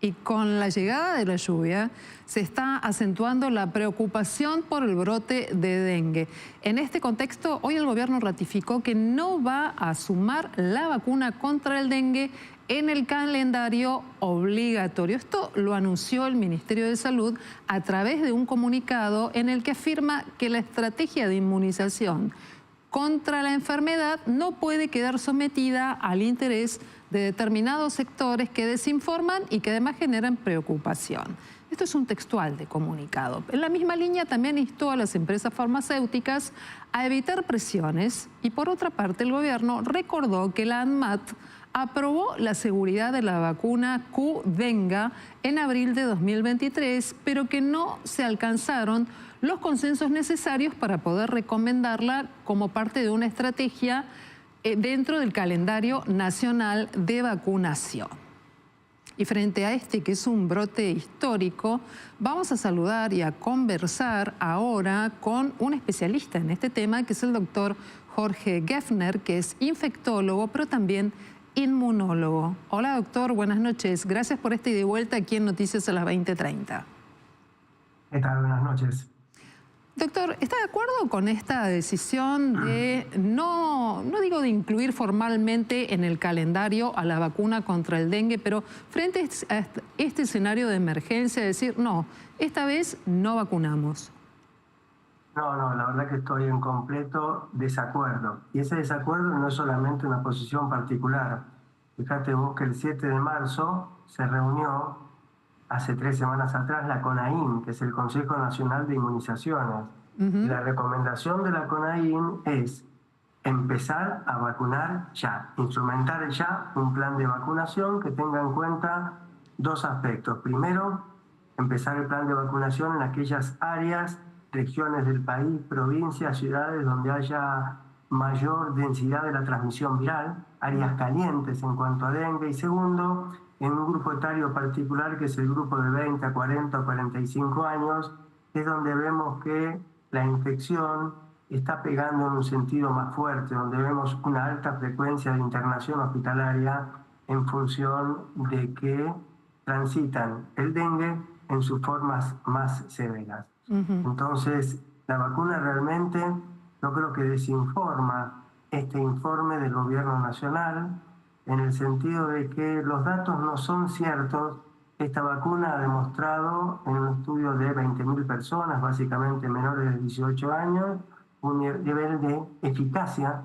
Y con la llegada de la lluvia se está acentuando la preocupación por el brote de dengue. En este contexto, hoy el gobierno ratificó que no va a sumar la vacuna contra el dengue en el calendario obligatorio. Esto lo anunció el Ministerio de Salud a través de un comunicado en el que afirma que la estrategia de inmunización contra la enfermedad no puede quedar sometida al interés de determinados sectores que desinforman y que además generan preocupación. Esto es un textual de comunicado. En la misma línea también instó a las empresas farmacéuticas a evitar presiones y por otra parte el gobierno recordó que la ANMAT aprobó la seguridad de la vacuna Qdenga en abril de 2023, pero que no se alcanzaron los consensos necesarios para poder recomendarla como parte de una estrategia dentro del calendario nacional de vacunación. Y frente a este, que es un brote histórico, vamos a saludar y a conversar ahora con un especialista en este tema, que es el doctor Jorge Geffner, que es infectólogo, pero también inmunólogo. Hola, doctor, buenas noches. Gracias por esta ida y vuelta aquí en Noticias a las 20:30. ¿Qué tal? Buenas noches. Doctor, ¿está de acuerdo con esta decisión de no digo de incluir formalmente en el calendario a la vacuna contra el dengue, pero frente a este escenario de emergencia, decir, no, esta vez no vacunamos? No, la verdad que estoy en completo desacuerdo. Y ese desacuerdo no es solamente una posición particular. Fíjate vos que el 7 de marzo se reunió, hace 3 semanas atrás, la CONAIN, que es el Consejo Nacional de Inmunizaciones. Y la recomendación de la CONAIN es empezar a vacunar ya, instrumentar ya un plan de vacunación que tenga en cuenta 2 aspectos. Primero, empezar el plan de vacunación en aquellas áreas, regiones del país, provincias, ciudades donde haya mayor densidad de la transmisión viral, áreas calientes en cuanto a dengue. Y segundo, en un grupo etario particular que es el grupo de 20 a 40 o 45 años, es donde vemos que la infección está pegando en un sentido más fuerte, donde vemos una alta frecuencia de internación hospitalaria en función de que transitan el dengue en sus formas más severas. Entonces, la vacuna realmente yo creo que desinforma este informe del gobierno nacional en el sentido de que los datos no son ciertos. Esta vacuna ha demostrado en un estudio de 20.000 personas, básicamente menores de 18 años, un nivel de eficacia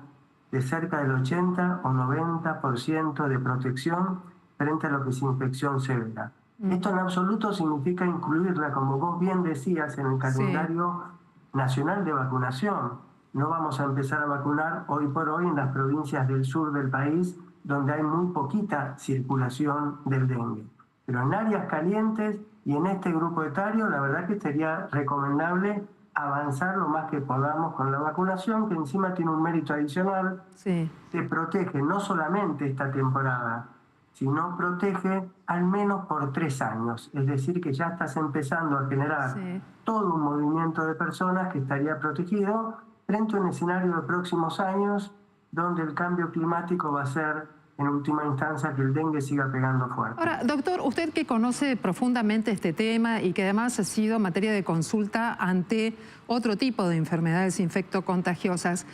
de cerca del 80 o 90% de protección frente a lo que es infección severa. Esto en absoluto significa incluirla, como vos bien decías, en el calendario nacional de vacunación. No vamos a empezar a vacunar hoy por hoy en las provincias del sur del país, donde hay muy poquita circulación del dengue. Pero en áreas calientes y en este grupo etario, la verdad que sería recomendable avanzar lo más que podamos con la vacunación, que encima tiene un mérito adicional. Te protege no solamente esta temporada, sino protege al menos por 3 años. Es decir, que ya estás empezando a generar todo un movimiento de personas que estaría protegido frente a un escenario de próximos años donde el cambio climático va a ser, en última instancia, que el dengue siga pegando fuerte. Ahora, doctor, usted que conoce profundamente este tema y que además ha sido materia de consulta ante otro tipo de enfermedades infectocontagiosas,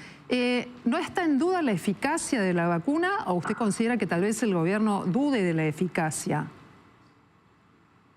¿no está en duda la eficacia de la vacuna o usted considera que tal vez el gobierno dude de la eficacia?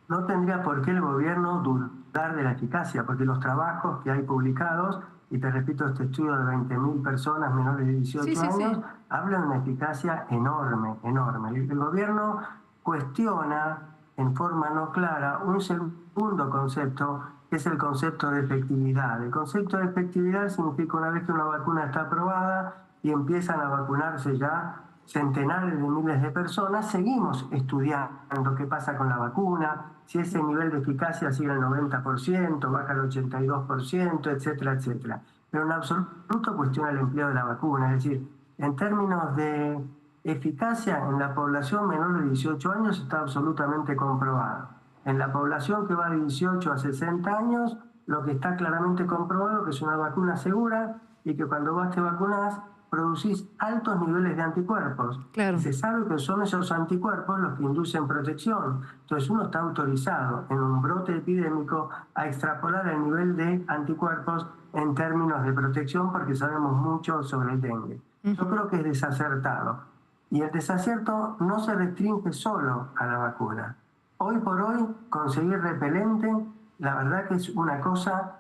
No tendría por qué el gobierno dudar de la eficacia, porque los trabajos que hay publicados, y te repito, este estudio de 20.000 personas menores de 18 años, hablan de una eficacia enorme, enorme. El gobierno cuestiona en forma no clara un segundo concepto, que es el concepto de efectividad. El concepto de efectividad significa una vez que una vacuna está aprobada y empiezan a vacunarse ya centenares de miles de personas, seguimos estudiando qué pasa con la vacuna, si ese nivel de eficacia sigue al 90%, baja al 82%, etcétera, etcétera. Pero en absoluto cuestiona el empleo de la vacuna. Es decir, en términos de eficacia en la población menor de 18 años está absolutamente comprobado. En la población que va de 18 a 60 años, lo que está claramente comprobado es que es una vacuna segura y que cuando vos te vacunás, producís altos niveles de anticuerpos. Claro. Se sabe que son esos anticuerpos los que inducen protección. Entonces uno está autorizado en un brote epidémico a extrapolar el nivel de anticuerpos en términos de protección porque sabemos mucho sobre el dengue. Yo creo que es desacertado. Y el desacierto no se restringe solo a la vacuna. Hoy por hoy, conseguir repelente, la verdad que es una cosa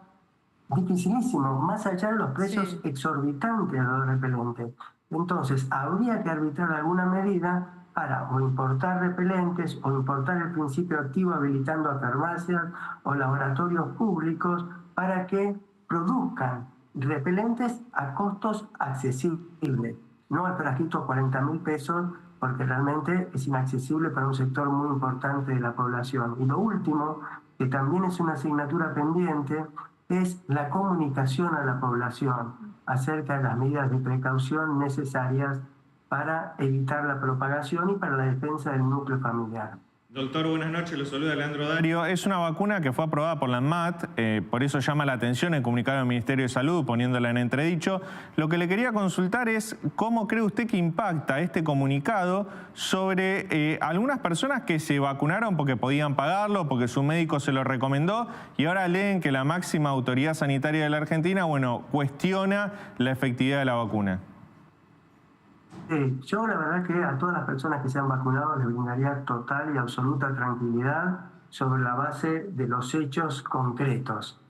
dificilísimo, más allá de los precios exorbitantes de los repelentes. Entonces, habría que arbitrar alguna medida para o importar repelentes o importar el principio activo habilitando a farmacias o laboratorios públicos para que produzcan repelentes a costos accesibles, no al frasquito 40.000 pesos, porque realmente es inaccesible para un sector muy importante de la población. Y lo último, que también es una asignatura pendiente, es la comunicación a la población acerca de las medidas de precaución necesarias para evitar la propagación y para la defensa del núcleo familiar. Doctor, buenas noches, lo saluda Leandro Dario. Es una vacuna que fue aprobada por la ANMAT, por eso llama la atención el comunicado del Ministerio de Salud, poniéndola en entredicho. Lo que le quería consultar es cómo cree usted que impacta este comunicado sobre algunas personas que se vacunaron porque podían pagarlo, porque su médico se lo recomendó, y ahora leen que la máxima autoridad sanitaria de la Argentina, bueno, cuestiona la efectividad de la vacuna. Yo la verdad que a todas las personas que se han vacunado les brindaría total y absoluta tranquilidad sobre la base de los hechos concretos,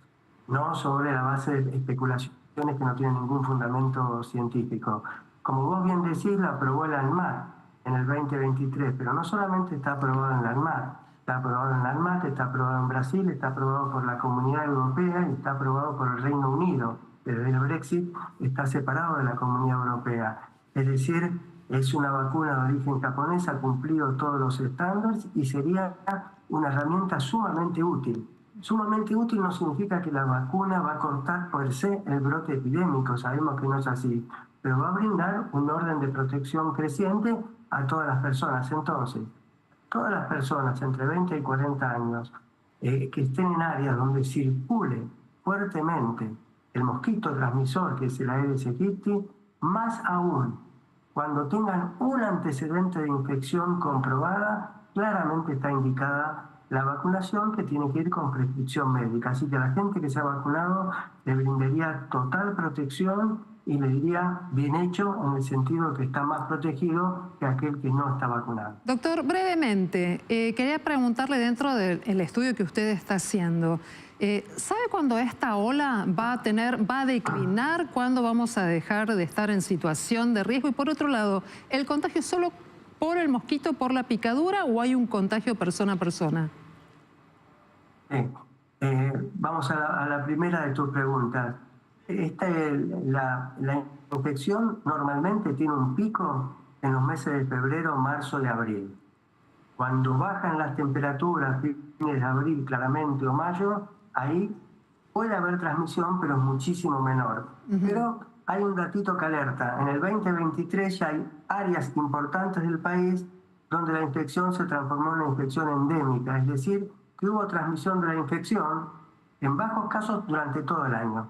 no sobre la base de especulaciones que no tienen ningún fundamento científico. Como vos bien decís, la aprobó la ANMAT en el 2023, pero no solamente está aprobado en la ANMAT, está aprobado en la ANMAT, está aprobado en Brasil, está aprobado por la Comunidad Europea y está aprobado por el Reino Unido. Desde el Brexit está separado de la Comunidad Europea. Es decir, es una vacuna de origen japonés, ha cumplido todos los estándares y sería una herramienta sumamente útil. Sumamente útil no significa que la vacuna va a cortar per se el brote epidémico, sabemos que no es así, pero va a brindar un orden de protección creciente a todas las personas. Entonces, todas las personas entre 20 y 40 años que estén en áreas donde circule fuertemente el mosquito transmisor, que es el Aedes aegypti, más aún, cuando tengan un antecedente de infección comprobada, claramente está indicada la vacunación, que tiene que ir con prescripción médica. Así que a la gente que se ha vacunado le brindaría total protección y le diría bien hecho, en el sentido de que está más protegido que aquel que no está vacunado. Doctor, brevemente, quería preguntarle dentro del estudio que usted está haciendo, ¿sabe cuándo esta ola va a declinar? ¿Cuándo vamos a dejar de estar en situación de riesgo? Y por otro lado, ¿el contagio es solo por el mosquito, por la picadura, o hay un contagio persona a persona? Vamos a la primera de tus preguntas. La infección normalmente tiene un pico en los meses de febrero, marzo y abril. Cuando bajan las temperaturas, fines de abril claramente o mayo, ahí puede haber transmisión, pero es muchísimo menor. Pero hay un datito que alerta. En el 2023 ya hay áreas importantes del país donde la infección se transformó en una infección endémica, es decir, que hubo transmisión de la infección en bajos casos durante todo el año.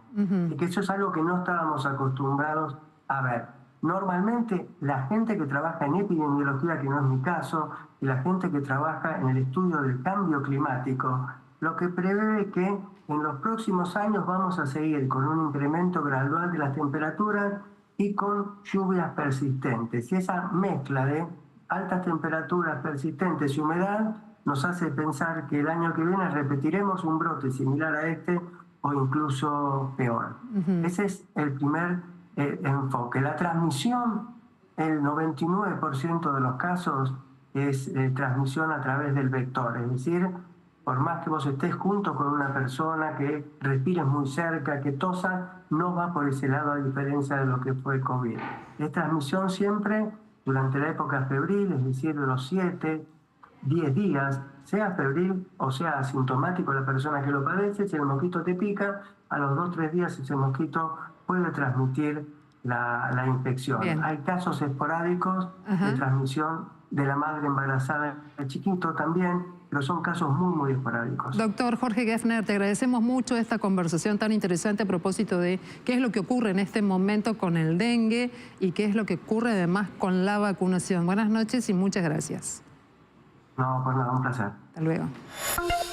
Y que eso es algo que no estábamos acostumbrados a ver. Normalmente la gente que trabaja en epidemiología, que no es mi caso, y la gente que trabaja en el estudio del cambio climático, lo que prevé que en los próximos años vamos a seguir con un incremento gradual de las temperaturas y con lluvias persistentes. Y esa mezcla de altas temperaturas persistentes y humedad nos hace pensar que el año que viene repetiremos un brote similar a este o incluso peor. Ese es el primer enfoque. La transmisión, el 99% de los casos es transmisión a través del vector, es decir, por más que vos estés junto con una persona, que respires muy cerca, que tosa, no va por ese lado a diferencia de lo que fue COVID. Es transmisión siempre durante la época febril, es decir, de los 7, 10 días, sea febril o sea asintomático la persona que lo padece. Si el mosquito te pica, a los 2-3 días ese mosquito puede transmitir la infección. Bien. Hay casos esporádicos de transmisión de la madre embarazada del chiquito también, pero son casos muy esporádicos. Doctor Jorge Geffner, te agradecemos mucho esta conversación tan interesante a propósito de qué es lo que ocurre en este momento con el dengue y qué es lo que ocurre además con la vacunación. Buenas noches y muchas gracias. No, pues nada, un placer. Hasta luego.